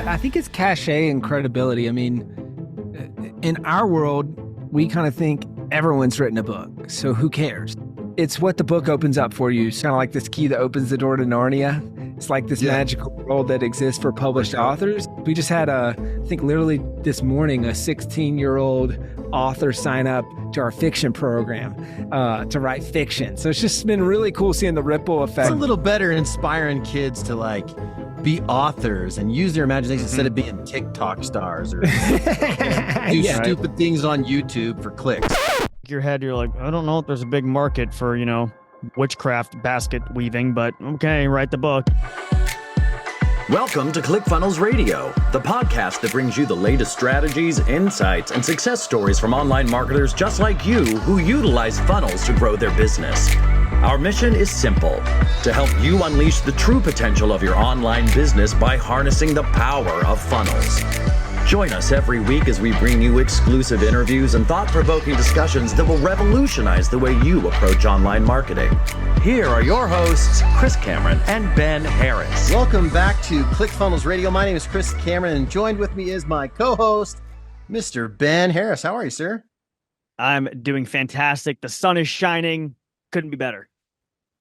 I think it's cachet and credibility. I mean, in our world, we kind of think everyone's written a book, so who cares? It's what the book opens up for you. It's kind of like this key that opens the door to Narnia. It's like this magical world that exists for published authors. We just had I think literally this morning, a 16-year-old author sign up to our fiction program to write fiction. So it's just been really cool seeing the ripple effect. It's a little better inspiring kids to like be authors and use their imagination instead of being TikTok stars or do stupid things on YouTube for clicks. Your head, you're like, I don't know if there's a big market for, witchcraft basket weaving, but okay, write the book. Welcome to ClickFunnels Radio, the podcast that brings you the latest strategies, insights, and success stories from online marketers just like you who utilize funnels to grow their business. Our mission is simple: to help you unleash the true potential of your online business by harnessing the power of funnels. Join us every week as we bring you exclusive interviews and thought-provoking discussions that will revolutionize the way you approach online marketing. Here are your hosts, Chris Cameron and Ben Harris. Welcome back to ClickFunnels Radio. My name is Chris Cameron, and joined with me is my co-host, Mr. Ben Harris. How are you, sir? I'm doing fantastic. The sun is shining. Couldn't be better.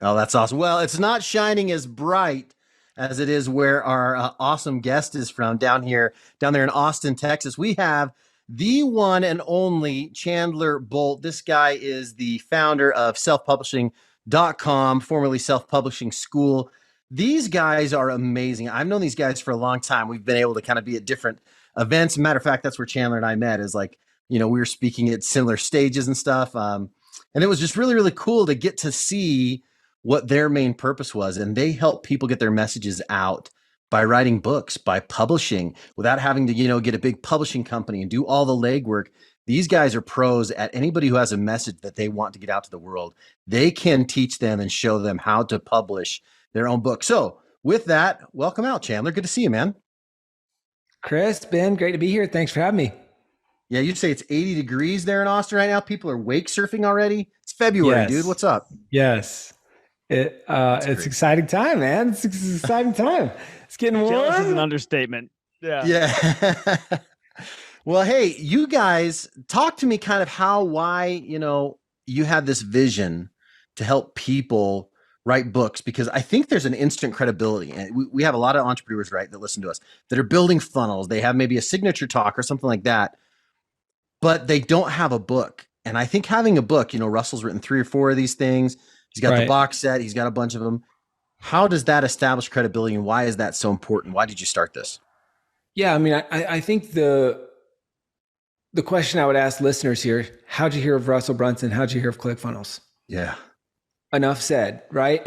Oh, that's awesome. Well, it's not shining as bright as it is where our awesome guest is from down there in Austin, Texas. We have the one and only Chandler Bolt. This guy is the founder of selfpublishing.com, formerly Self Publishing School. These guys are amazing. I've known these guys for a long time. We've been able to kind of be at different events. Matter of fact, that's where Chandler and I met, is like, we were speaking at similar stages and stuff. And it was just really, really cool to get to see what their main purpose was. And they help people get their messages out by writing books, by publishing, without having to, get a big publishing company and do all the legwork. These guys are pros at anybody who has a message that they want to get out to the world. They can teach them and show them how to publish their own book. So with that, welcome out, Chandler. Good to see you, man. Chris, Ben, great to be here. Thanks for having me. Yeah, you say it's 80 degrees there in Austin right now. People are wake surfing already. It's February, dude. What's up? Yes. It's exciting time, man. It's exciting time. It's getting warm. Jealous is an understatement. Yeah. Well, hey, you guys, talk to me kind of why, you had this vision to help people write books, because I think there's an instant credibility. And we have a lot of entrepreneurs, right, that listen to us, that are building funnels. They have maybe a signature talk or something like that, but they don't have a book. And I think having a book, Russell's written 3 or 4 of these things. He's got the box set. He's got a bunch of them. How does that establish credibility, and why is that so important? Why did you start this? Yeah, I mean, I think the question I would ask listeners here: how'd you hear of Russell Brunson? How'd you hear of ClickFunnels? Yeah. Enough said, right?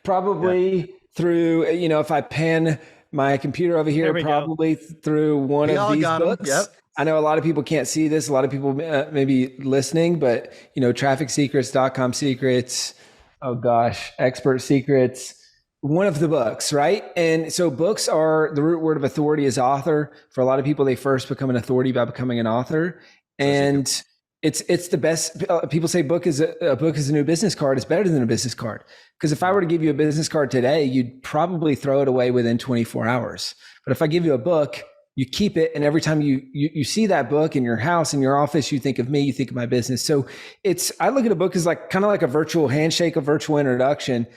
Probably through, if I pan my computer over here, probably through one of these books. Yep. I know a lot of people can't see this. A lot of people may be listening, but trafficsecrets.com secrets. Oh gosh, expert secrets. One of the books, right? And so books are, the root word of authority is author. For a lot of people, they first become an authority by becoming an author. And it's the best. People say a book is a new business card. It's better than a business card. Because if I were to give you a business card today, you'd probably throw it away within 24 hours. But if I give you a book, you keep it, and every time you see that book in your house, in your office, you think of me, you think of my business. So I look at a book as like kind of like a virtual handshake, a virtual introduction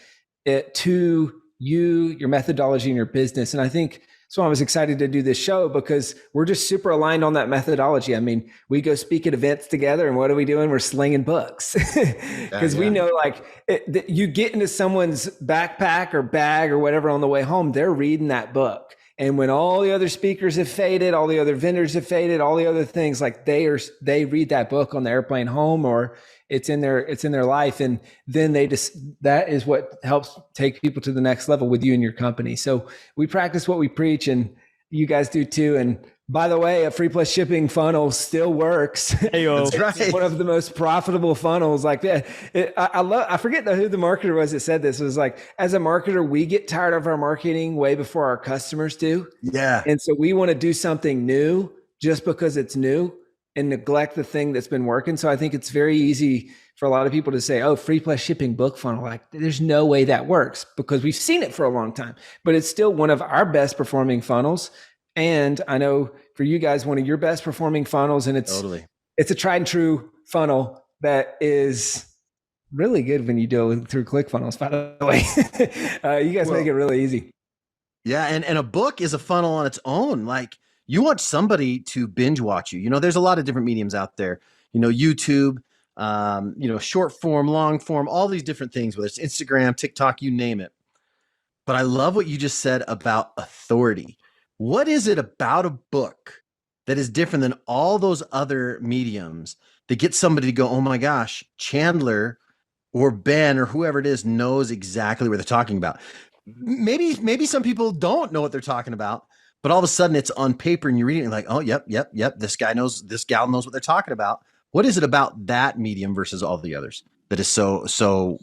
to you, your methodology, and your business. And I think that's why I was excited to do this show, because we're just super aligned on that methodology. I mean, we go speak at events together, and what are we doing? We're slinging books, because we know you get into someone's backpack or bag or whatever on the way home, they're reading that book. And when all the other speakers have faded, all the other vendors have faded, all the other things, like they read that book on the airplane home, or it's in their life. And then that is what helps take people to the next level with you and your company. So we practice what we preach, and you guys do too. And by the way, a free plus shipping funnel still works. That's right. It's one of the most profitable funnels. Like I forget who the marketer was that said this. It was like, as a marketer, we get tired of our marketing way before our customers do. Yeah. And so we want to do something new just because it's new and neglect the thing that's been working. So I think it's very easy for a lot of people to say, oh, free plus shipping book funnel. Like, there's no way that works, because we've seen it for a long time, but it's still one of our best performing funnels. And I know for you guys, one of your best performing funnels, and it's a tried and true funnel that is really good when you do it through ClickFunnels, by the way. You guys make it really easy. Yeah. And a book is a funnel on its own. Like, you want somebody to binge watch you. There's a lot of different mediums out there, YouTube, short form, long form, all these different things, whether it's Instagram, TikTok, you name it. But I love what you just said about authority. What is it about a book that is different than all those other mediums that gets somebody to go, oh my gosh, Chandler or Ben or whoever it is knows exactly what they're talking about? Maybe some people don't know what they're talking about, but all of a sudden it's on paper and you read it and you're like, oh, yep. This gal knows what they're talking about. What is it about that medium versus all the others that is so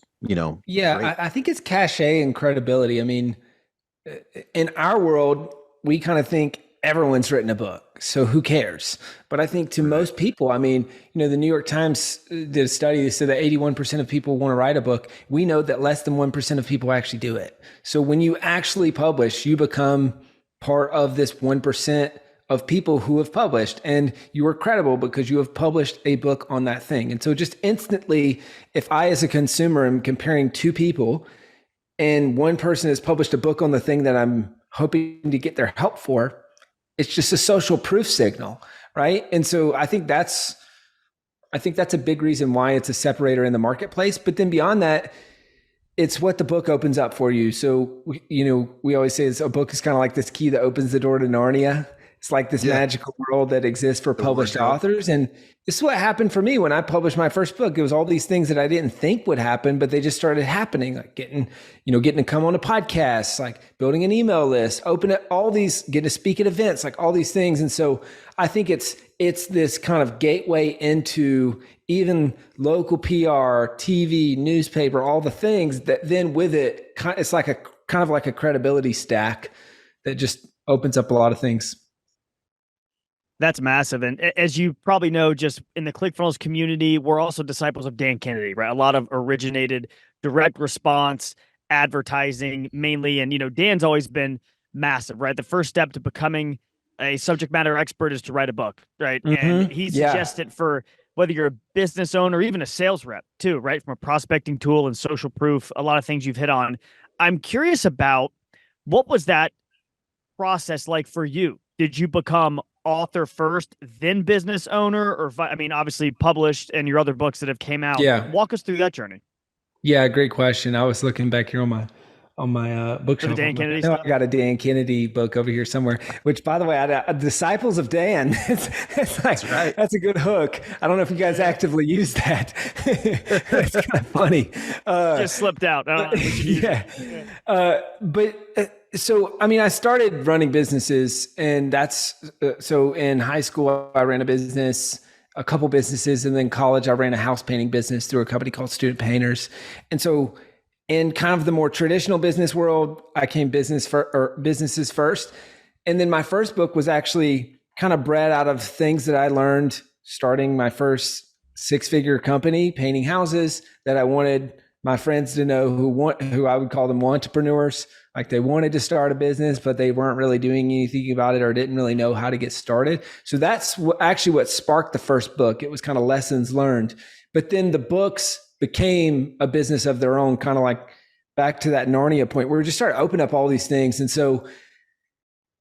Yeah, I think it's cachet and credibility. I mean, in our world, we kind of think everyone's written a book, so who cares? But I think to most people, I mean, the New York Times did a study that said that 81% of people want to write a book. We know that less than 1% of people actually do it. So when you actually publish, you become part of this 1% of people who have published, and you are credible because you have published a book on that thing. And so just instantly, if I as a consumer am comparing two people and one person has published a book on the thing that I'm hoping to get their help for, it's just a social proof signal, right? And so I think that's a big reason why it's a separator in the marketplace. But then beyond that, it's what the book opens up for you. So, we always say a book is kind of like this key that opens the door to Narnia. It's like this magical world that exists for published authors. And this is what happened for me when I published my first book. It was all these things that I didn't think would happen, but they just started happening, like getting to come on a podcast, like building an email list, getting to speak at events, like all these things. And so I think it's this kind of gateway into even local PR, TV, newspaper, all the things that then with it, it's like kind of like a credibility stack that just opens up a lot of things. That's massive. And as you probably know, just in the ClickFunnels community, we're also disciples of Dan Kennedy, right? A lot of originated direct response advertising mainly. And, Dan's always been massive, right? The first step to becoming a subject matter expert is to write a book, right? Mm-hmm. And he suggested for whether you're a business owner or even a sales rep too, right? From a prospecting tool and social proof, a lot of things you've hit on. I'm curious about what was that process like for you? Did you become author first, then business owner, or obviously published and your other books that have came out? Yeah. Walk us through that journey. Yeah, great question. I was looking back here on my bookshelf. Dan Kennedy stuff? I got a Dan Kennedy book over here somewhere, which, by the way, Disciples of Dan. It's like, that's right. That's a good hook. I don't know if you guys actively use that. It's kind of funny. Just slipped out. I don't know what you So, I started running businesses, and so in high school, I ran a couple businesses, and then college, I ran a house painting business through a company called Student Painters. And so in kind of the more traditional business world, I came businesses first. And then my first book was actually kind of bred out of things that I learned starting my first 6-figure company, painting houses, that I wanted my friends to know who I would call them entrepreneurs. Like, they wanted to start a business, but they weren't really doing anything about it or didn't really know how to get started. So that's actually what sparked the first book. It was kind of lessons learned. But then the books became a business of their own, kind of like back to that Narnia point where we just started opening up all these things. And so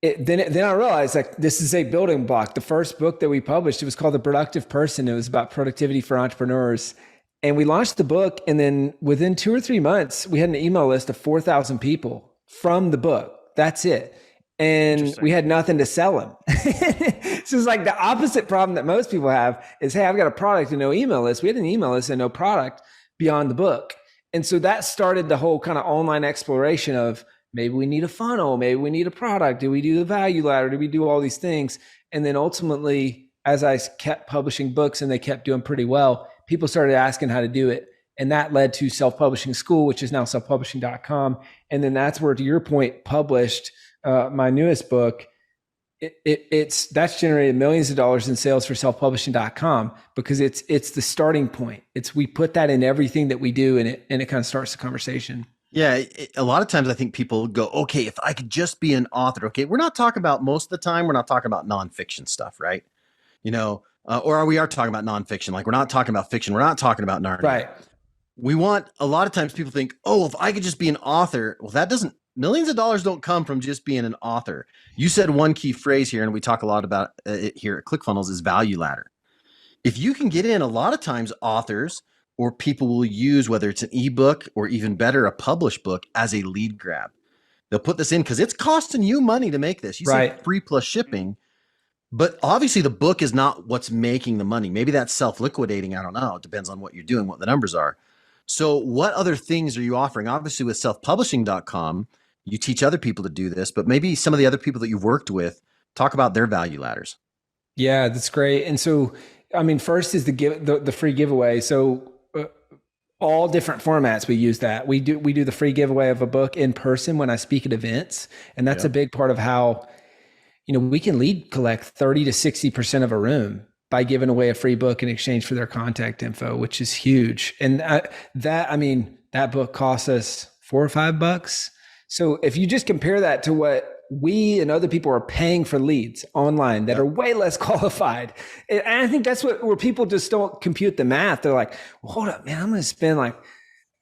then I realized, like, this is a building block. The first book that we published, it was called The Productive Person. It was about productivity for entrepreneurs. And we launched the book, and then within 2 or 3 months, we had an email list of 4,000 people from the book. That's it. And we had nothing to sell them. So it's like the opposite problem that most people have is, hey, I've got a product and no email list. We had an email list and no product beyond the book. And so that started the whole kind of online exploration of, maybe we need a funnel, maybe we need a product. Do we do the value ladder? Do we do all these things? And then ultimately, as I kept publishing books and they kept doing pretty well, people started asking how to do it. And that led to Self-Publishing School, which is now selfpublishing.com. And then that's where, to your point, published my newest book. That's generated millions of dollars in sales for selfpublishing.com because it's the starting point. We put that in everything that we do, and it kind of starts the conversation. Yeah, a lot of times I think people go, okay, if I could just be an author. Okay, we're not talking about, most of the time, we're not talking about nonfiction stuff, right? Or we are talking about nonfiction. Like, we're not talking about fiction. We're not talking about Narnia. Right. We want, a lot of times people think, oh, if I could just be an author. Well, that doesn't, millions of dollars don't come from just being an author. You said one key phrase here, and we talk a lot about it here at ClickFunnels, is value ladder. If you can get in, a lot of times authors or people will use, whether it's an ebook or even better, a published book, as a lead grab. They'll put this in because it's costing you money to make this. You say free plus shipping, but obviously the book is not what's making the money. Maybe that's self-liquidating. I don't know. It depends on what you're doing, what the numbers are. So what other things are you offering? Obviously with selfpublishing.com, you teach other people to do this, but maybe some of the other people that you've worked with, talk about their value ladders. Yeah, that's great. And so, I mean, first is the free giveaway. So all different formats, we use that. We do the free giveaway of a book in person when I speak at events. And that's a big part of how, we can lead collect 30 to 60% of a room by giving away a free book in exchange for their contact info, which is huge. And that book costs us $4 or $5. So if you just compare that to what we and other people are paying for leads online that are way less qualified. And I think that's where people just don't compute the math. They're like, well, hold up, man, I'm going to spend like,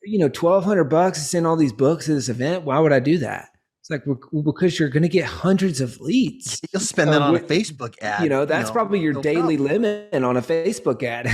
$1,200 to send all these books to this event. Why would I do that? It's like, well, because you're going to get hundreds of leads. You'll spend that on a Facebook ad. That's probably your daily limit on a Facebook ad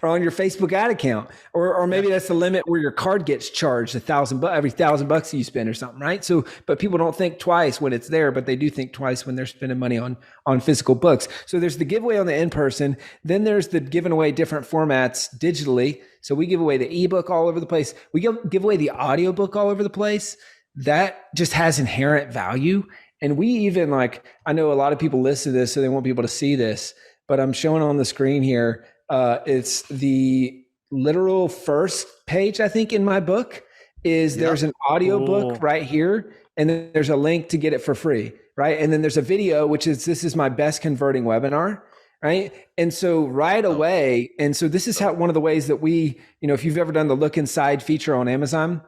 or on your Facebook ad account. Or maybe that's the limit where your card gets charged $1,000 every $1,000 you spend or something, right? So, but people don't think twice when it's there, but they do think twice when they're spending money on physical books. So there's the giveaway on the in-person. Then there's the giving away different formats digitally. So we give away the ebook all over the place. We give away the audiobook all over the place. That just has inherent value. And we even I know a lot of people listen to this, so they won't be able to see this, but I'm showing on the screen here. It's the literal first page, I think, in my book there's an audio book right here. And then there's a link to get it for free. Right. And then there's a video, this is my best converting webinar. Right. And so right away. And so this is one of the ways that we, if you've ever done the look inside feature on Amazon,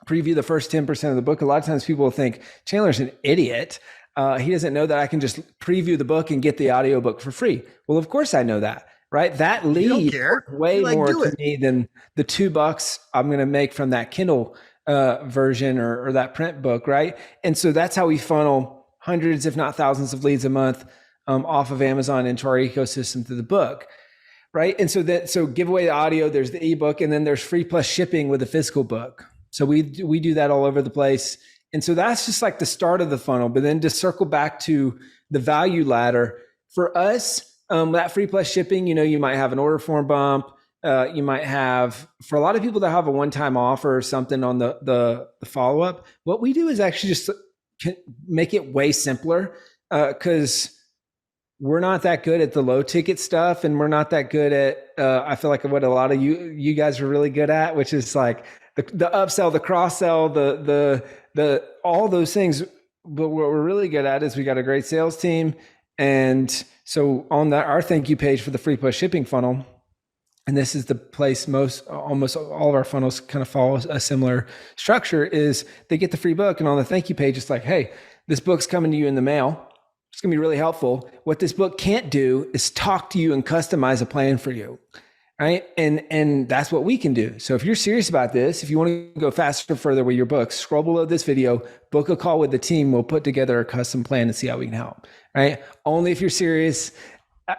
preview the first 10% of the book. A lot of times people will think Chandler's an idiot. He doesn't know that I can just preview the book and get the audiobook for free. Well, of course I know that, right? That lead way more to me than the $2 I'm going to make from that Kindle version or that print book, right? And so that's how we funnel hundreds, if not thousands of leads a month off of Amazon into our ecosystem through the book, right? And so give away the audio, there's the ebook, and then there's free plus shipping with the physical book. So we do that all over the place. And so that's just like the start of the funnel. But then to circle back to the value ladder, for us, that free plus shipping, you might have an order form bump. You might have, for a lot of people that have a one-time offer or something on the follow-up, what we do is actually just make it way simpler because we're not that good at the low ticket stuff. And we're not that good at, I feel like what a lot of you guys are really good at, which is like, the upsell, the cross sell, the all those things. But what we're really good at is we got a great sales team. And so on our thank you page for the free plus shipping funnel, and this is the place almost all of our funnels kind of follow a similar structure, is they get the free book. And on the thank you page, it's like, hey, this book's coming to you in the mail. It's going to be really helpful. What this book can't do is talk to you and customize a plan for you. Right. And that's what we can do. So if you're serious about this, if you want to go faster, further with your book, scroll below this video, book a call with the team. We'll put together a custom plan and see how we can help. Right. Only if you're serious,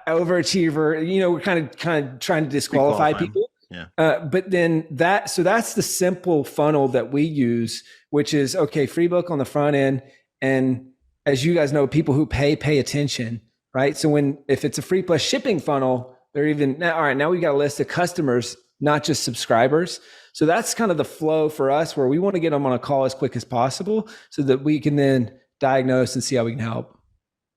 overachiever, we're kind of trying to disqualify people. Yeah. But then that's the simple funnel that we use, which is, okay, free book on the front end. And as you guys know, people who pay attention. Right. So if it's a free plus shipping funnel, they're even now, all right, now we got a list of customers, not just subscribers. So that's kind of the flow for us, where we want to get them on a call as quick as possible so that we can then diagnose and see how we can help.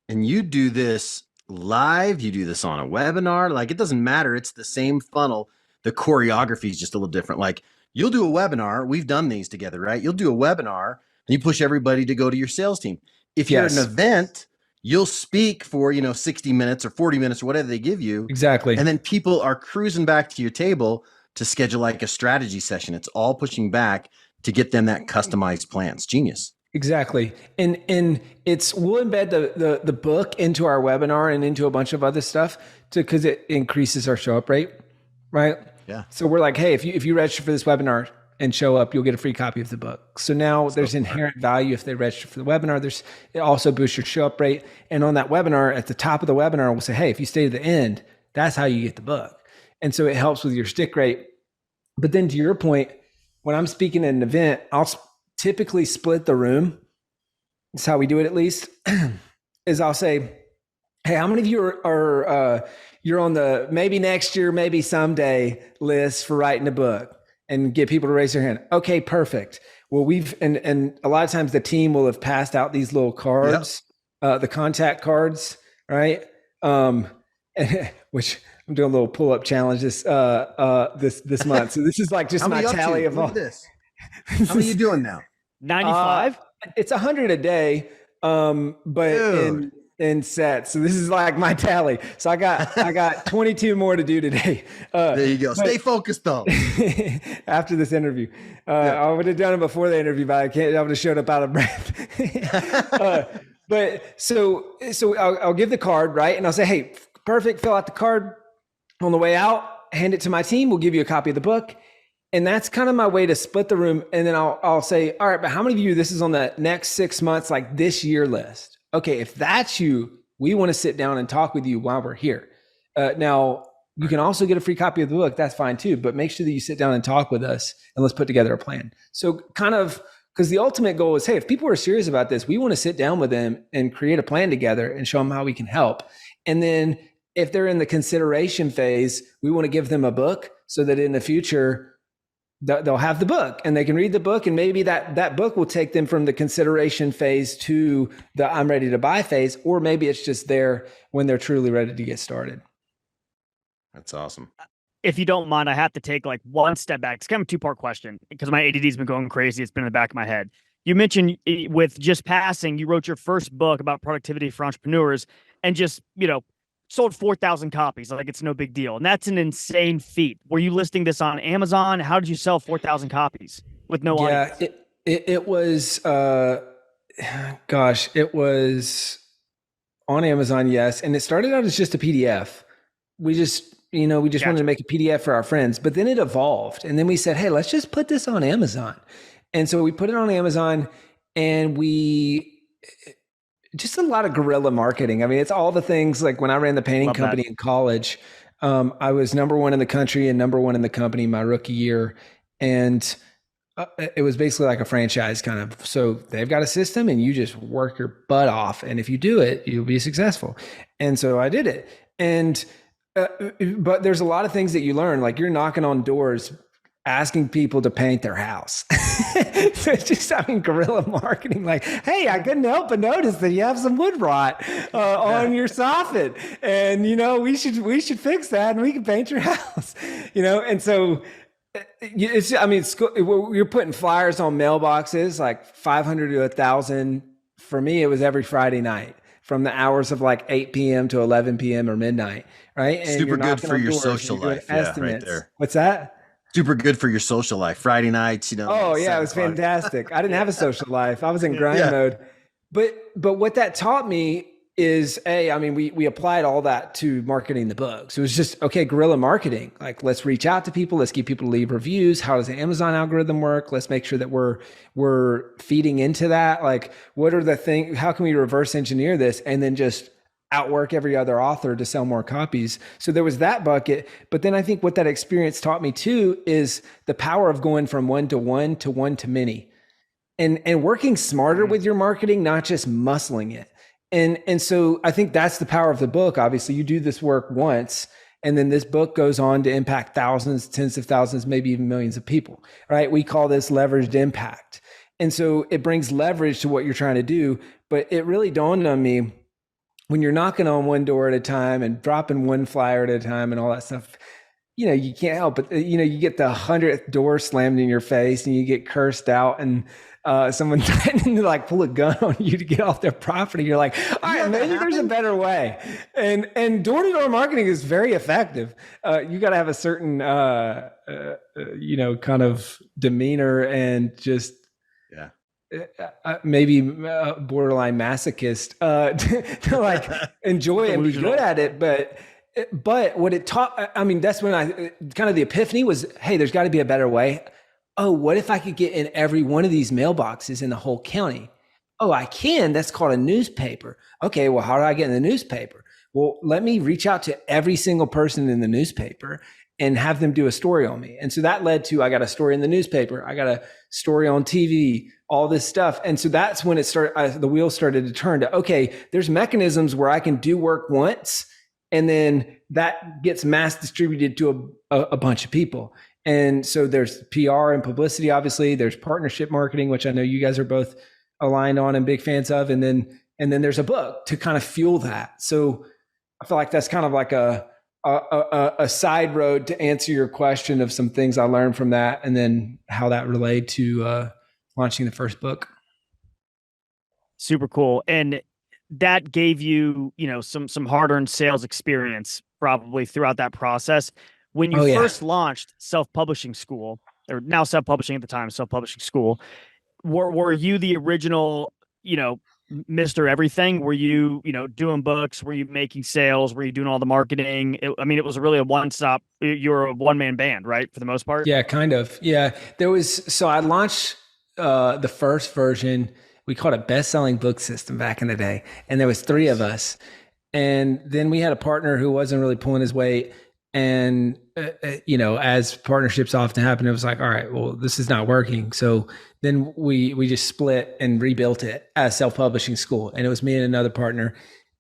And you do this live, you do this on a webinar, like it doesn't matter. It's the same funnel. The choreography is just a little different. Like you'll do a webinar. We've done these together, right? You'll do a webinar and you push everybody to go to your sales team. If you're at an event, you'll speak for, 60 minutes or 40 minutes or whatever they give you. Exactly. And then people are cruising back to your table to schedule like a strategy session. It's all pushing back to get them that customized plan. It's genius. Exactly. And we'll embed the book into our webinar and into a bunch of other stuff because it increases our show up rate. Right. Yeah. So we're like, hey, if you register for this webinar and show up, you'll get a free copy of the book. So now there's inherent value if they register for the webinar. It also boosts your show up rate. And on that webinar, at the top of the webinar, we'll say, hey, if you stay to the end, that's how you get the book. And so it helps with your stick rate. But then to your point, when I'm speaking at an event, I'll typically split the room. That's how we do it, at least, is I'll say, hey, how many of you are you're on the maybe next year, maybe someday list for writing a book, and get people to raise their hand. Okay, perfect. Well, and a lot of times the team will have passed out these little cards, the contact cards, right? Which I'm doing a little pull-up challenge this month. So this is like just my tally of all this. How many are you doing now? 95? It's 100 a day, but in sets. So this is like my tally. So I got 22 more to do today. There you go. Stay focused though. After this interview, I would have done it before the interview, but I would have showed up out of breath. But so I'll give the card, right? And I'll say, hey, perfect. Fill out the card on the way out, hand it to my team. We'll give you a copy of the book. And that's kind of my way to split the room. And then I'll say, all right, but how many of you, this is on the next 6 months, like this year list? Okay, if that's you, we want to sit down and talk with you while we're here. Now, you can also get a free copy of the book. That's fine too. But make sure that you sit down and talk with us and let's put together a plan. So kind of, because the ultimate goal is, hey, if people are serious about this, we want to sit down with them and create a plan together and show them how we can help. And then if they're in the consideration phase, we want to give them a book so that in the future, they'll have the book and they can read the book, and maybe that book will take them from the consideration phase to the I'm ready to buy phase, or maybe it's just there when they're truly ready to get started. That's awesome. If you don't mind, I have to take like one step back. It's kind of a two-part question because my ADD's been going crazy. It's been in the back of my head. You mentioned with just passing, you wrote your first book about productivity for entrepreneurs and just, sold 4,000 copies. Like it's no big deal. And that's an insane feat. Were you listing this on Amazon? How did you sell 4,000 copies with no audience? It was, it was on Amazon. Yes. And it started out as just a PDF. We just wanted to make a PDF for our friends, but then it evolved. And then we said, hey, let's just put this on Amazon. And so we put it on Amazon, and just a lot of guerrilla marketing. I mean, it's all the things like when I ran the painting company in college, I was number one in the country and number one in the company my rookie year. And it was basically like a franchise kind of. So they've got a system and you just work your butt off. And if you do it, you'll be successful. And so I did it. And, but there's a lot of things that you learn, like you're knocking on doors, asking people to paint their house. So it's just, guerrilla marketing, like, hey, I couldn't help but notice that you have some wood rot on your soffit. And, we should fix that and we can paint your house, And so you're putting flyers on mailboxes, like 500 to 1,000. For me, it was every Friday night from the hours of like 8 p.m. to 11 p.m. or midnight. Right. And super good for your social life. Yeah, right there. What's that? Super good for your social life. Friday nights, Oh yeah, it was fantastic. I didn't have a social life. I was in grind mode. But what that taught me is we applied all that to marketing the book. So it was just, okay, guerrilla marketing. Like, let's reach out to people. Let's get people to leave reviews. How does the Amazon algorithm work? Let's make sure that we're feeding into that. Like, what are the things? How can we reverse engineer this and then just outwork every other author to sell more copies? So there was that bucket. But then I think what that experience taught me too is the power of going from one to one to one to many, and working smarter with your marketing, not just muscling it. And so I think that's the power of the book. Obviously you do this work once, and then this book goes on to impact thousands, tens of thousands, maybe even millions of people, right? We call this leveraged impact. And so it brings leverage to what you're trying to do. But it really dawned on me, when you're knocking on one door at a time and dropping one flyer at a time and all that stuff, you can't help but, you get the 100th door slammed in your face and you get cursed out and someone threatening to like pull a gun on you to get off their property. You're like, all right, maybe there's a better way. And door-to-door marketing is very effective. You got to have a certain, kind of demeanor and just, maybe borderline masochist to like enjoy it and be good at it. But what it taught, I mean, that's when I kind of the epiphany was, hey, there's got to be a better way. Oh, what if I could get in every one of these mailboxes in the whole county? Oh, I can. That's called a newspaper. Okay, well, how do I get in the newspaper? Well, let me reach out to every single person in the newspaper and have them do a story on me. And so that led to, I got a story in the newspaper. I got a story on TV, all this stuff. And so that's when it started, the wheels started to turn to, okay, there's mechanisms where I can do work once and then that gets mass distributed to a bunch of people. And so there's PR and publicity, obviously. There's partnership marketing, which I know you guys are both aligned on and big fans of. And then there's a book to kind of fuel that. So I feel like that's kind of like a side road to answer your question of some things I learned from that and then how that relayed to launching the first book. Super cool. And that gave you, some hard-earned sales experience probably throughout that process. When you first launched Self-Publishing School, or now Self-Publishing at the time, Self-Publishing School, were you the original, Mr. Everything? Were you, doing books? Were you making sales? Were you doing all the marketing? It was really a one-stop. You're a one-man band, right? For the most part? Yeah, kind of. Yeah. So I launched the first version. We called it Best-Selling Book System back in the day. And there was 3 of us. And then we had a partner who wasn't really pulling his weight. And, as partnerships often happen, it was like, all right, well, this is not working. So then we just split and rebuilt it as Self-Publishing School. And it was me and another partner.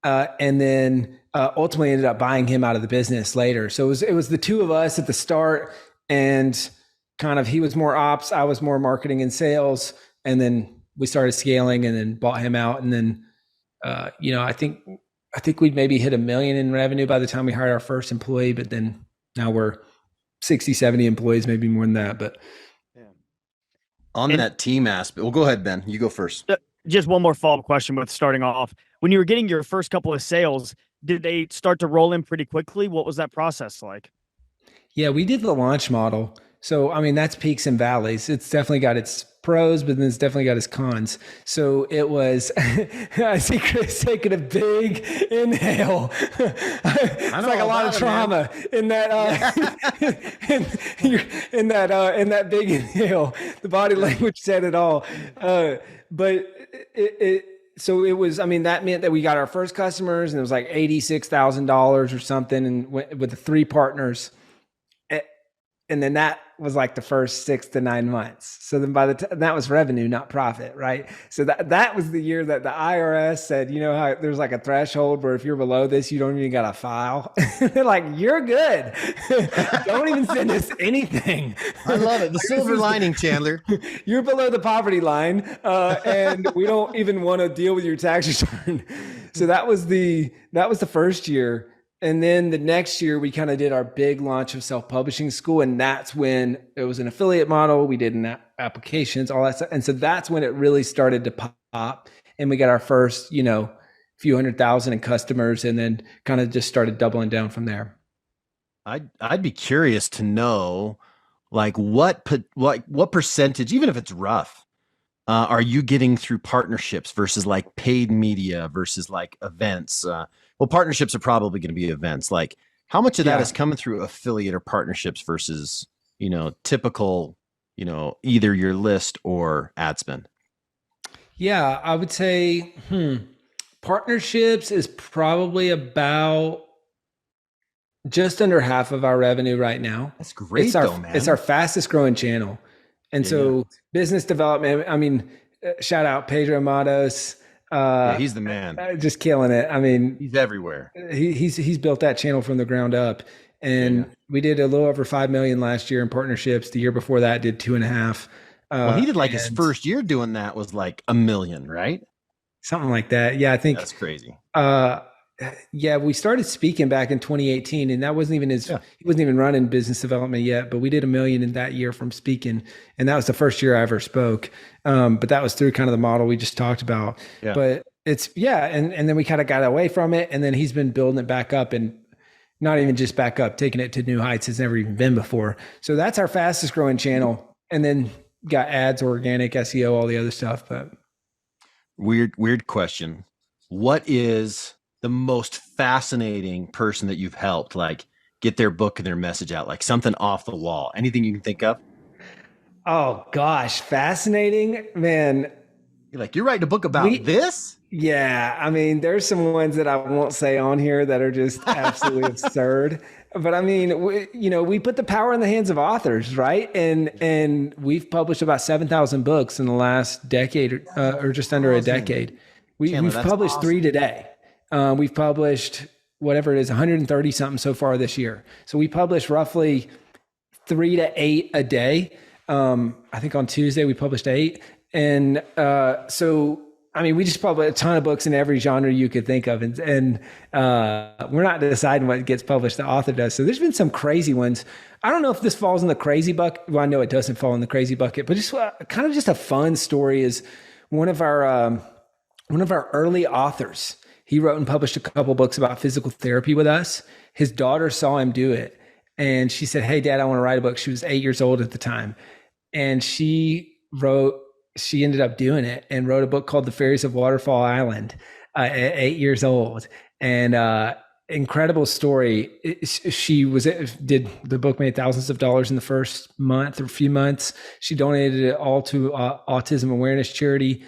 And then ultimately ended up buying him out of the business later. So it was the 2 of us at the start, and kind of, he was more ops, I was more marketing and sales. And then we started scaling and then bought him out. And then, I think we'd maybe hit $1 million in revenue by the time we hired our first employee, but then now we're 60, 70 employees, maybe more than that. But on that team aspect, well, go ahead, Ben, you go first. Just one more follow-up question with starting off. When you were getting your first couple of sales, did they start to roll in pretty quickly? What was that process like? Yeah, we did the launch model. So, that's peaks and valleys. It's definitely got its pros, but then it's definitely got its cons. So it was, I see Chris taking a big inhale. It's like a lot of trauma in that, in that big inhale. The body language said it all. But so it was, that meant that we got our first customers and it was like $86,000 or something. And with the 3 partners, and then that was like the first 6 to 9 months. So then by the time that was revenue, not profit, right? So that was the year that the IRS said, how there's like a threshold where if you're below this, you don't even got to file. They're like, you're good. Don't even send us anything. I love it. The silver lining, Chandler. You're below the poverty line, and we don't even want to deal with your tax return. So that was the first year. And then the next year, we kind of did our big launch of Self-Publishing School. And that's when it was an affiliate model. We did applications, all that stuff. And so that's when it really started to pop. And we got our first, few 100,000 in customers, and then kind of just started doubling down from there. I'd be curious to know, like, what percentage, even if it's rough, are you getting through partnerships versus like paid media versus like events? Well, partnerships are probably going to be events. Like, how much of that is coming through affiliate or partnerships versus, typical, either your list or ad spend? Yeah, I would say partnerships is probably about just under half of our revenue right now. That's great, man. It's our fastest growing channel. And so business development, shout out Pedro Matos. He's the man. Just killing it. He's everywhere. He's built that channel from the ground up, and we did a little over 5 million last year in partnerships. The year before that, did 2.5. Well, he did his first year doing that was like $1 million, right? Something like that. Yeah, I think that's crazy. Yeah, we started speaking back in 2018, and that wasn't even he wasn't even running business development yet, but we did $1 million in that year from speaking. And that was the first year I ever spoke. But that was through kind of the model we just talked about. Yeah. But it's, and then we kind of got away from it. And then he's been building it back up, and not even just back up, taking it to new heights it's never even been before. So that's our fastest growing channel. And then got ads, organic, SEO, all the other stuff. But weird question. What is the most fascinating person that you've helped, like, get their book and their message out, like something off the wall? Anything you can think of? Oh gosh, fascinating, man. You're writing a book about this? Yeah. I mean, there's some ones that I won't say on here that are just absolutely absurd. But I mean, we put the power in the hands of authors, right? And we've published about 7,000 books in the last decade, or just under a decade. We've published 3 today. We've published whatever it is, 130 something so far this year. So we publish roughly 3 to 8 a day. I think on Tuesday we published 8. And so, I mean, we just publish a ton of books in every genre you could think of. And we're not deciding what gets published, the author does. So there's been some crazy ones. I don't know if this falls in the crazy bucket. Well, I know it doesn't fall in the crazy bucket, but just kind of just a fun story is one of our early authors. He wrote and published a couple books about physical therapy with us. His daughter saw him do it, and she said, "Hey, Dad, I want to write a book." She was 8 years old at the time, and she ended up doing it and wrote a book called The Fairies of Waterfall Island at 8 years old. And incredible story. The book made thousands of dollars in the first month or few months. She donated it all to autism awareness charity.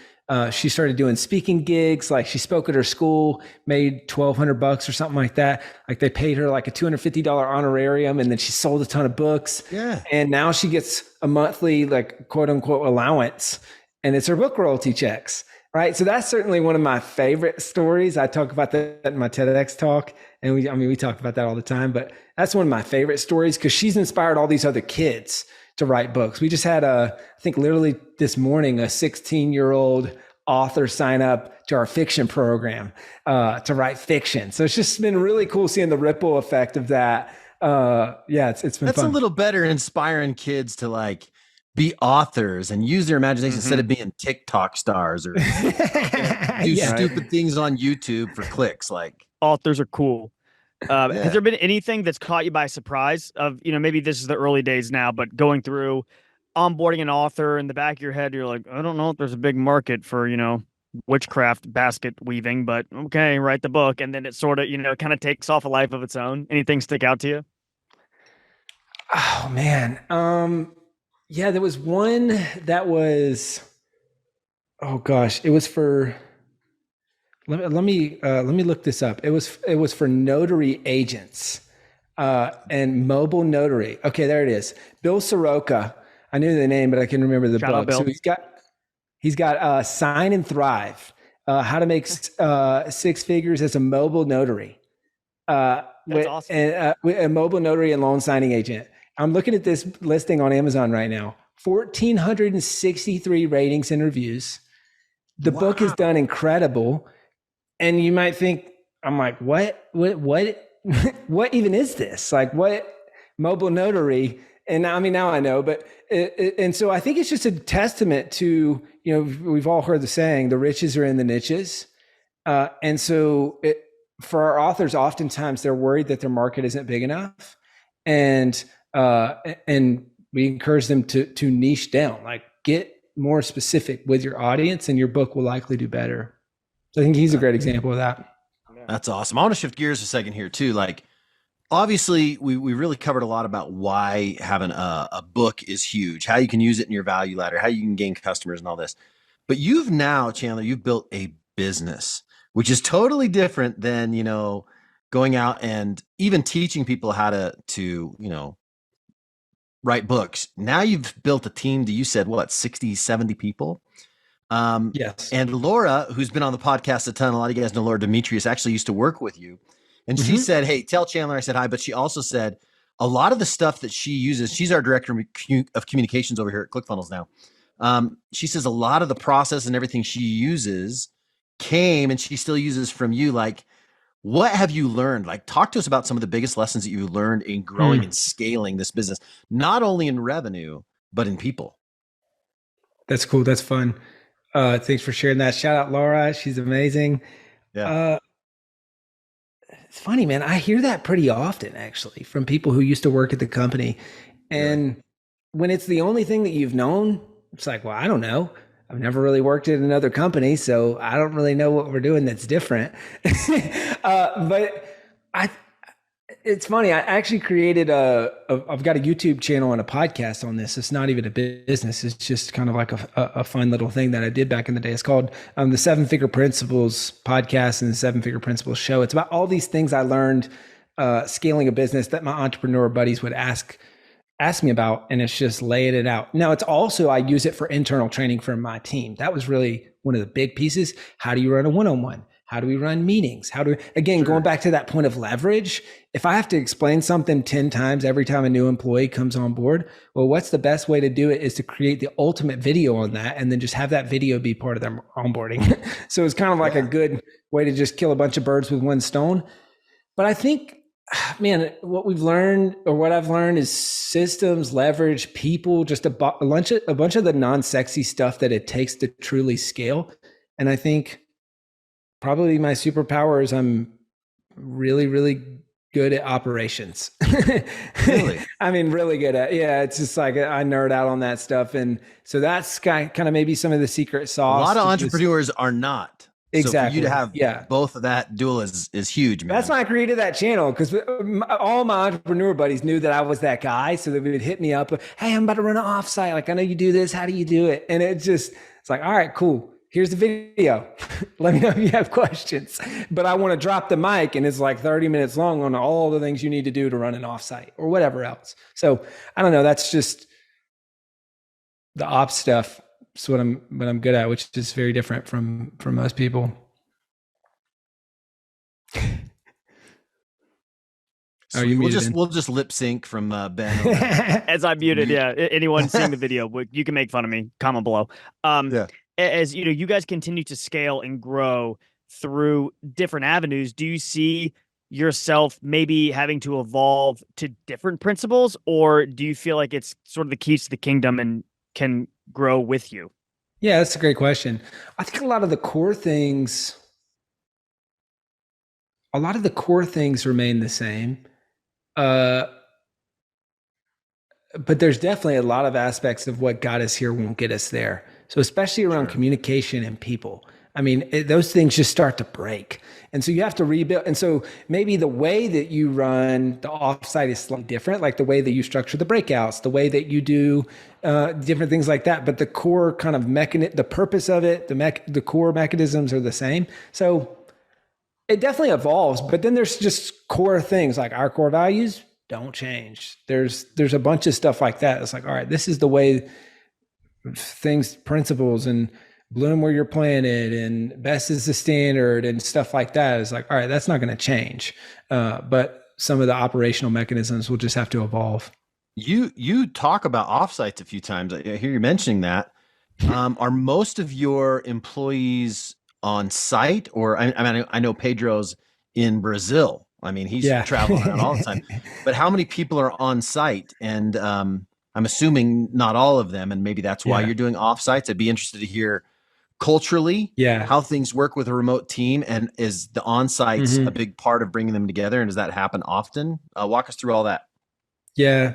She started doing speaking gigs. Like, she spoke at her school, made $1,200 or something like that. Like, they paid her like a $250 honorarium, and then she sold a ton of books. Yeah. And now she gets a monthly, like, quote unquote allowance, and it's her book royalty checks. Right. So that's certainly one of my favorite stories. I talk about that in my TEDx talk, and we talk about that all the time, but that's one of my favorite stories because she's inspired all these other kids to write books. We just had I think literally this morning, a 16-year-old author sign up to our fiction program to write fiction. So it's just been really cool seeing the ripple effect of that. It's been That's fun. A little better, inspiring kids to like be authors and use their imagination instead of being TikTok stars or do stupid things on YouTube for clicks. Like, authors are cool. Has there been anything that's caught you by surprise of, maybe this is the early days now, but going through onboarding an author in the back of your head, you're like, I don't know if there's a big market for, witchcraft basket weaving, but okay, write the book. And then it sort of, kind of takes off a life of its own. Anything stick out to you? Oh man. There was one that was, oh gosh, it was for, let me look this up. It was for notary agents and mobile notary. Okay, there it is. Bill Soroka. I knew the name, but I can remember the book. So he's got Sign and Thrive. How to make 6 figures as a mobile notary. That's awesome. And a mobile notary and loan signing agent. I'm looking at this listing on Amazon right now. 1,463 ratings and reviews. The book has done incredible. And you might think, I'm like, what even is this? Like, what mobile notary? And I mean, now I know, but, and so I think it's just a testament to, we've all heard the saying, the riches are in the niches. And so for our authors, oftentimes they're worried that their market isn't big enough. And we encourage them to niche down, like get more specific with your audience, and your book will likely do better. So I think he's a great example of that. That's awesome. I want to shift gears a second here too. Like, obviously we really covered a lot about why having a book is huge, how you can use it in your value ladder, how you can gain customers and all this. But Chandler, you've built a business, which is totally different than, going out and even teaching people how to write books. Now you've built a team that you said, 60, 70 people? Yes. And Laura, who's been on the podcast a ton, a lot of you guys know Laura Demetrius, actually used to work with you. And she said, hey, tell Chandler I said hi. But she also said a lot of the stuff that she uses, she's our director of communications over here at ClickFunnels now. She says a lot of the process and everything she uses came, and she still uses, from you. Like, What have you learned? Like, talk to us about some of the biggest lessons that you learned in growing and scaling this business, not only in revenue, but in people. That's cool. That's fun. Thanks for sharing that. Shout out Laura. She's amazing. Yeah. It's funny, man. I hear that pretty often, actually, from people who used to work at the company. And when it's the only thing that you've known, it's like, well, I don't know. I've never really worked at another company, so I don't really know what we're doing that's different. But it's funny. I actually created I've got a YouTube channel and a podcast on this. It's not even a business. It's just kind of like a fun little thing that I did back in the day. It's called the 7-Figure Principles podcast and the 7-Figure Principles show. It's about all these things I learned scaling a business that my entrepreneur buddies would ask me about, and it's just laying it out. Now, it's also, I use it for internal training for my team. That was really one of the big pieces. How do you run a one-on-one? How do we run meetings? Going back to that point of leverage, if I have to explain something 10 times every time a new employee comes on board, well, what's the best way to do it is to create the ultimate video on that and then just have that video be part of their onboarding. So it's kind of like a good way to just kill a bunch of birds with one stone. But I think, man, what we've learned, or what I've learned, is systems, leverage, people, just a bunch of the non-sexy stuff that it takes to truly scale. And I think probably my superpower is I'm really, really good at operations. Really? I mean, really good at, it's just like I nerd out on that stuff. And so that's kind of maybe some of the secret sauce. A lot of entrepreneurs are not. Exactly. So for you to have both of that dual is huge, man. That's why I created that channel, because all my entrepreneur buddies knew that I was that guy. So they would hit me up. Hey, I'm about to run an offsite. Like, I know you do this. How do you do it? And it's like, all right, cool. Here's the video. Let me know if you have questions. But I want to drop the mic, and it's like 30 minutes long on all the things you need to do to run an offsite or whatever else. So I don't know. That's just the ops stuff. It's what I'm good at, which is very different from most people. So we'll just lip sync from Ben. As I muted, anyone seeing the video, you can make fun of me. Comment below. As you know, you guys continue to scale and grow through different avenues. Do you see yourself maybe having to evolve to different principles, or do you feel like it's sort of the keys to the kingdom and can grow with you? Yeah, that's a great question. I think a lot of the core things remain the same. But there's definitely a lot of aspects of what got us here won't get us there. So especially around communication and people. I mean, those things just start to break. And so you have to rebuild. And so maybe the way that you run the offsite is slightly different, like the way that you structure the breakouts, the way that you do different things like that. But the core kind of the purpose of it, the core mechanisms are the same. So it definitely evolves. But then there's just core things like our core values don't change. There's a bunch of stuff like that. It's like, all right, this is the way things, principles, and bloom where you're planted, and best is the standard, and stuff like that. It's like, all right, that's not going to change. But some of the operational mechanisms will just have to evolve. You talk about offsites a few times. I hear you mentioning that. Are most of your employees on site, or I know Pedro's in Brazil. I mean, he's traveling around all the time. But how many people are on site? And I'm assuming not all of them, and maybe that's why you're doing offsites. I'd be interested to hear culturally how things work with a remote team, and is the on-sites a big part of bringing them together, and does that happen often? Walk us through all that. Yeah,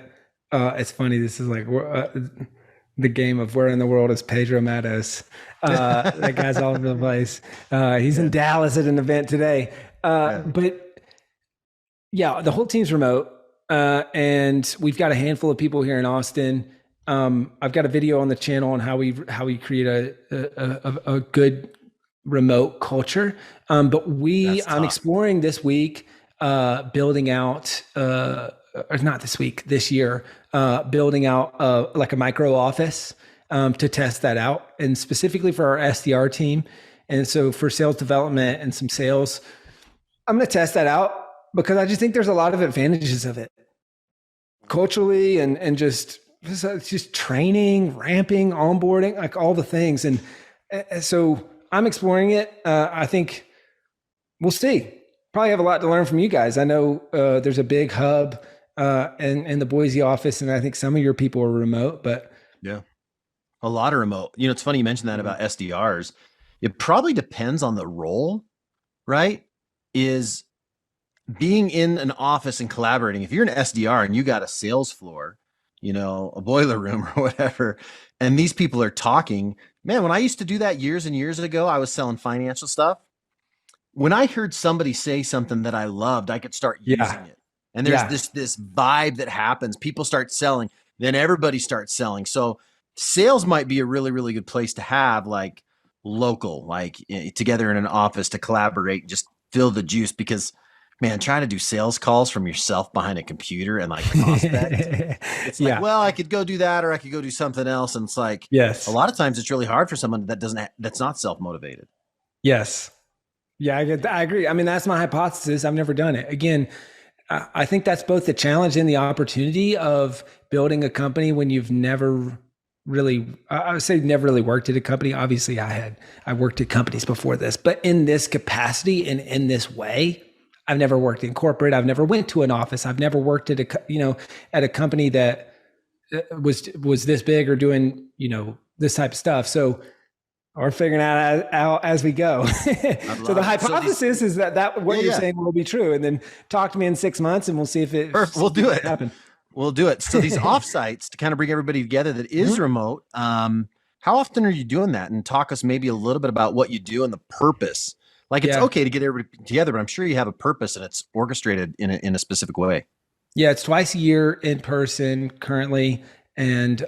it's funny. This is like the game of where in the world is Pedro Matos. That guy's all over the place. He's in Dallas at an event today. But the whole team's remote. And we've got a handful of people here in Austin. I've got a video on the channel on how we create a good remote culture. But I'm exploring this week, building out, or not this week, this year, building out like a micro office to test that out, and specifically for our SDR team. And so for sales development and some sales, I'm going to test that out, because I just think there's a lot of advantages of it culturally and just training, ramping, onboarding, like all the things. And so I'm exploring it. I think we'll see. probably have a lot to learn from you guys. I know there's a big hub in the Boise office, and I think some of your people are remote, but yeah, a lot of remote. It's funny you mentioned that about SDRs. It probably depends on the role, right? Is being in an office and collaborating. If you're an SDR and you got a sales floor, a boiler room or whatever, and these people are talking, man, when I used to do that years and years ago, I was selling financial stuff. When I heard somebody say something that I loved, I could start using it. And there's this vibe that happens. People start selling, then everybody starts selling. So sales might be a really, really good place to have, like local, like together in an office to collaborate, just fill the juice. Because man, trying to do sales calls from yourself behind a computer and like prospect, it's like, well, I could go do that, or I could go do something else. And it's like, a lot of times it's really hard for someone that's not self-motivated. Yes. Yeah, I agree. I mean, that's my hypothesis. I've never done it. Again, I think that's both the challenge and the opportunity of building a company when you've never really, I would say never really worked at a company. Obviously I worked at companies before this, but in this capacity and in this way, I've never worked in corporate. I've never went to an office. I've never worked at a company that was this big or doing, this type of stuff. So we're figuring out as we go. So the hypothesis is that what you're saying will be true. And then talk to me in 6 months and we'll see if we'll do it. We'll do it. So these offsites to kind of bring everybody together that is remote. How often are you doing that? And talk us maybe a little bit about what you do and the purpose. Like it's okay to get everybody together, but I'm sure you have a purpose and it's orchestrated in a specific way. Yeah, it's twice a year in person currently, and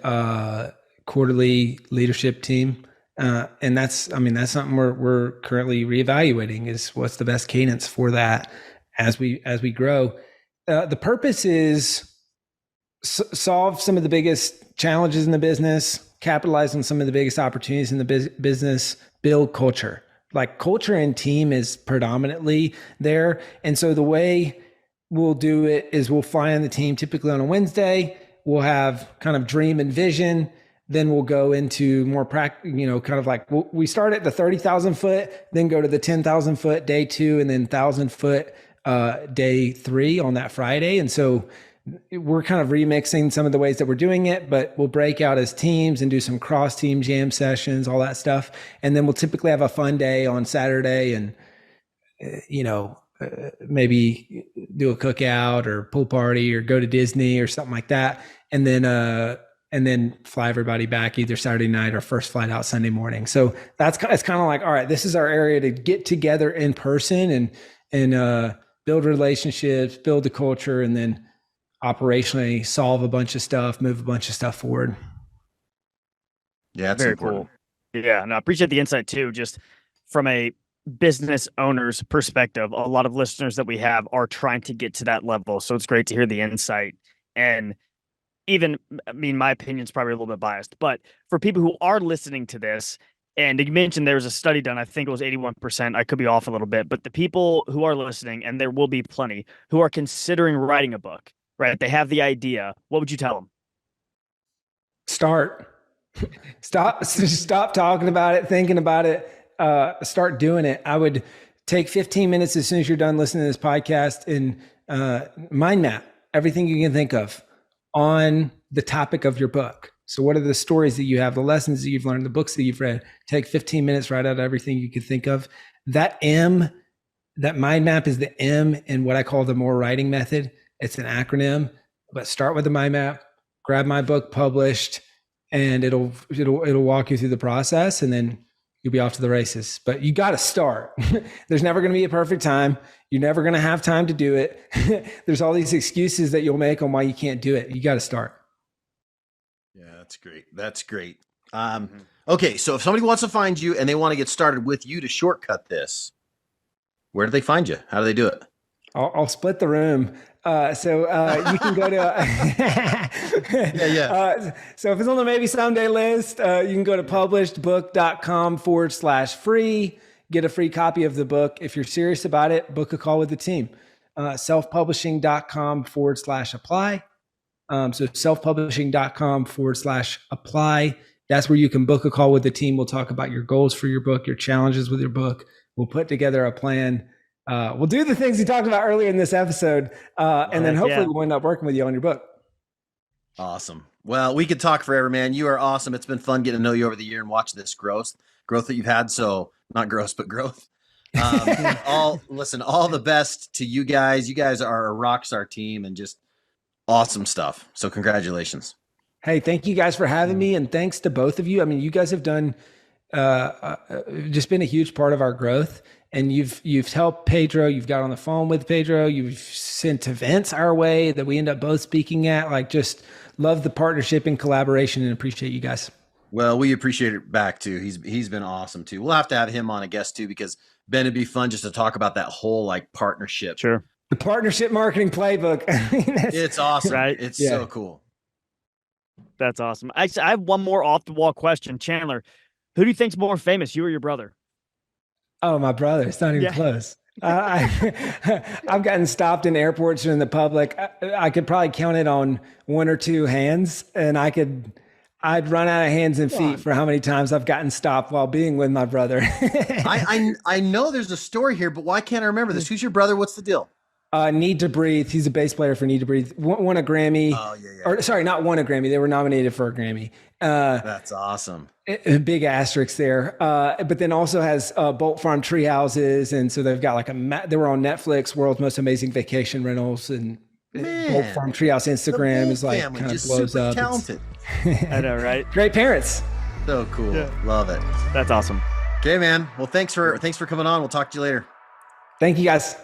quarterly leadership team. And that's something we're currently reevaluating, is what's the best cadence for that as we grow. The purpose is solve some of the biggest challenges in the business, capitalize on some of the biggest opportunities in the business, build culture. Like culture and team is predominantly there. And so the way we'll do it is we'll fly in the team typically on a Wednesday. We'll have kind of dream and vision. Then we'll go into more practical, kind of like we start at the 30,000 foot, then go to the 10,000 foot day 2, and then 1,000 foot day 3 on that Friday. And so we're kind of remixing some of the ways that we're doing it, but we'll break out as teams and do some cross team jam sessions, all that stuff. And then we'll typically have a fun day on Saturday and, maybe do a cookout or pool party or go to Disney or something like that. And then fly everybody back either Saturday night or first flight out Sunday morning. So it's kind of like, all right, this is our area to get together in person and build relationships, build the culture, and then operationally solve a bunch of stuff, move a bunch of stuff forward. Yeah, that's very important. Cool. Yeah, and I appreciate the insight too. Just from a business owner's perspective, a lot of listeners that we have are trying to get to that level. So it's great to hear the insight. And even, my opinion is probably a little bit biased, but for people who are listening to this, and you mentioned there was a study done, I think it was 81%, I could be off a little bit, but the people who are listening, and there will be plenty, who are considering writing a book, right? They have the idea. What would you tell them? Start. Stop talking about it, thinking about it. Start doing it. I would take 15 minutes as soon as you're done listening to this podcast and mind map everything you can think of on the topic of your book. So what are the stories that you have, the lessons that you've learned, the books that you've read? Take 15 minutes, write out everything you can think of. That mind map is the M in what I call the more writing method. It's an acronym, but start with the mind map, grab my book published, and it'll walk you through the process, and then you'll be off to the races. But you got to start. There's never going to be a perfect time. You're never going to have time to do it. There's all these excuses that you'll make on why you can't do it. You got to start. Yeah, that's great. That's great. Okay, so if somebody wants to find you and they want to get started with you to shortcut this, where do they find you? How do they do it? I'll split the room. So you can go to so if it's on the maybe someday list, you can go to publishedbook.com/free, get a free copy of the book. If you're serious about it, book a call with the team. Selfpublishing.com/apply. So selfpublishing.com/apply. That's where you can book a call with the team. We'll talk about your goals for your book, your challenges with your book. We'll put together a plan We'll do the things we talked about earlier in this episode, and then hopefully we'll end up working with you on your book. Awesome. Well, we could talk forever, man. You are awesome. It's been fun getting to know you over the year and watch this growth that you've had. So not gross, but growth. All the best to you guys. You guys are a rock star team and just awesome stuff. So congratulations. Hey, thank you guys for having me. And thanks to both of you. I mean, you guys have done, just been a huge part of our growth, and you've helped Pedro. You've got on the phone with Pedro. You've sent events our way that we end up both speaking at. Like, just love the partnership and collaboration, and appreciate you guys. Well, we appreciate it back too. He's been awesome too. We'll have to have him on a guest too, because Ben, it'd be fun just to talk about that whole like partnership. Sure. The partnership marketing playbook. It's awesome. Right? It's so cool. That's awesome. I have one more off the wall question. Chandler, who do you think's more famous, you or your brother? Oh, my brother. It's not even close. I've gotten stopped in airports or in the public. I could probably count it on one or two hands, and I'd run out of hands and feet for how many times I've gotten stopped while being with my brother. I know there's a story here, but why can't I remember this? Who's your brother? What's the deal? Need to Breathe. He's a bass player for Need to Breathe. Won a Grammy. Oh, yeah. Or sorry, not won a Grammy. They were nominated for a Grammy. That's awesome. A big asterisk there. But then also has Bolt Farm Tree Houses. And so they've got like they were on Netflix, World's Most Amazing Vacation Rentals. And Bolt Farm Treehouse Instagram is like kind of blows up. Talented. I know, right? Great parents. So cool. Yeah. Love it. That's awesome. Okay, man. Well, thanks for coming on. We'll talk to you later. Thank you, guys.